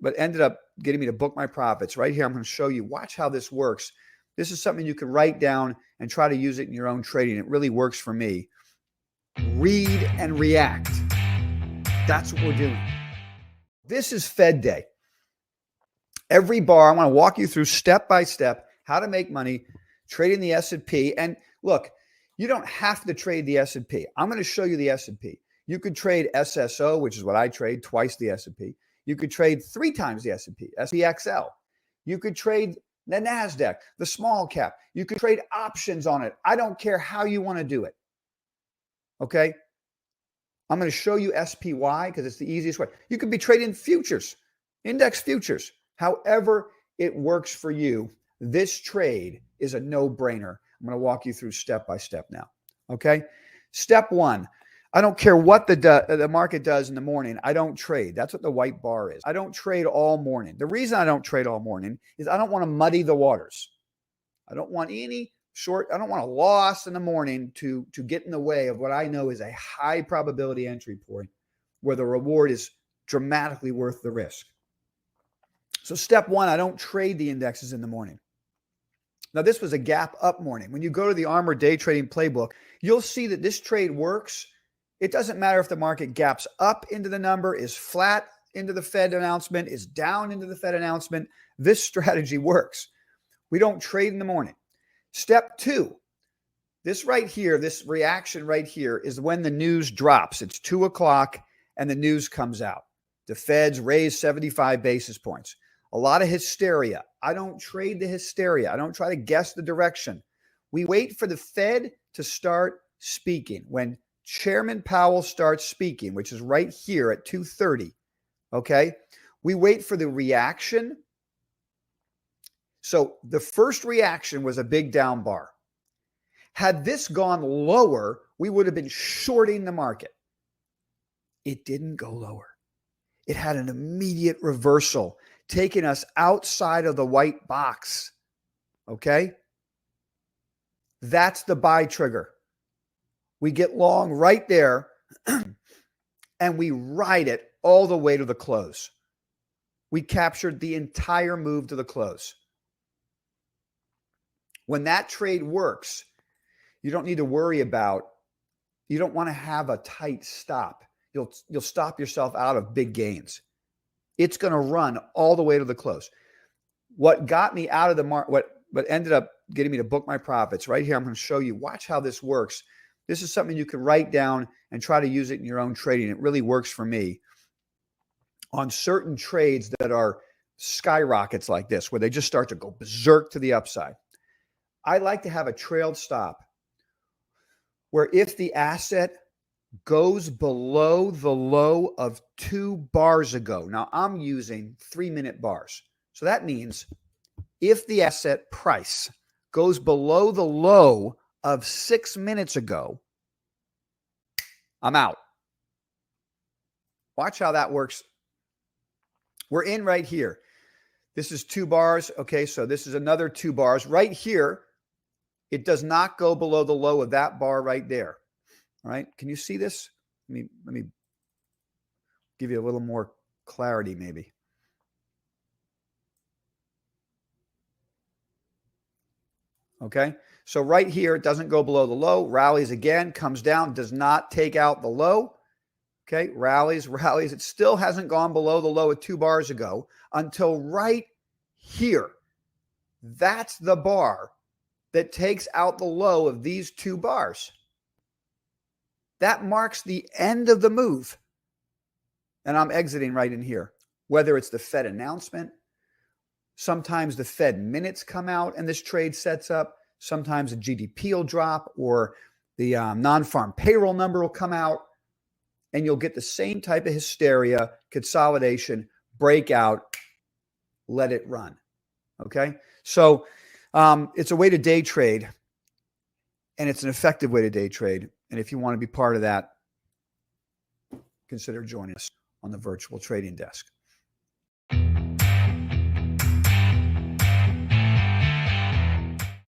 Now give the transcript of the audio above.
what ended up getting me to book my profits right here. I'm going to show you. Watch how this works. This is something you can write down and try to use it in your own trading. It really works for me. Read and react. That's what we're doing. This is Fed Day. Every bar, I want to walk you through step by step how to make money trading the S&P. And look, you don't have to trade the S&P. I'm going to show you the S&P. You could trade SSO, which is what I trade, twice the S&P. You could trade 3 times the S&P, SPXL. You could trade the NASDAQ, the small cap. You could trade options on it. I don't care how you want to do it. Okay? I'm going to show you SPY because it's the easiest way. You could be trading futures, index futures. However it works for you, this trade is a no-brainer. I'm going to walk you through step by step now. Okay? Step 1. I don't care what the market does in the morning. I don't trade. That's what the white bar is. I don't trade all morning. The reason I don't trade all morning is I don't want to muddy the waters. I don't want any I don't want a loss in the morning to get in the way of what I know is a high probability entry point where the reward is dramatically worth the risk. So step 1, I don't trade the indexes in the morning. Now, this was a gap up morning. When you go to the ARMR day trading playbook, you'll see that this trade works. It doesn't matter if the market gaps up into the number, is flat into the Fed announcement, is down into the Fed announcement. This strategy works. We don't trade in the morning. Step 2, this right here, this reaction right here is when the news drops. It's 2 o'clock and the news comes out. The Feds raised 75 basis points. A lot of hysteria. I don't trade the hysteria. I don't try to guess the direction. We wait for the Fed to start speaking. When Chairman Powell starts speaking, which is right here at 2:30, okay? We wait for the reaction. So the first reaction was a big down bar. Had this gone lower, we would have been shorting the market. It didn't go lower. It had an immediate reversal, taking us outside of the white box. Okay? That's the buy trigger. We get long right there and we ride it all the way to the close. We captured the entire move to the close. When that trade works, you don't need to worry about, you don't want to have a tight stop. You'll stop yourself out of big gains. It's going to run all the way to the close. What got me out of the market, what ended up getting me to book my profits right here, I'm going to show you. Watch how this works. This is something you can write down and try to use it in your own trading. It really works for me on certain trades that are skyrockets like this, where they just start to go berserk to the upside. I like to have a trailed stop where if the asset goes below the low of 2 bars ago. Now, I'm using 3-minute bars. So that means if the asset price goes below the low of 6 minutes ago, I'm out. Watch how that works. We're in right here. This is 2 bars. Okay, so this is another 2 bars. Right here, it does not go below the low of that bar right there. All right, can you see this? Let me give you a little more clarity maybe. Okay, so right here, it doesn't go below the low, rallies again, comes down, does not take out the low. Okay, rallies. It still hasn't gone below the low of 2 bars ago until right here. That's the bar that takes out the low of these 2 bars. That marks the end of the move. And I'm exiting right in here. Whether it's the Fed announcement, sometimes the Fed minutes come out and this trade sets up. Sometimes the GDP will drop or the non-farm payroll number will come out. And you'll get the same type of hysteria, consolidation, breakout, let it run. Okay? So it's a way to day trade. And it's an effective way to day trade. And if you want to be part of that, consider joining us on the virtual trading desk.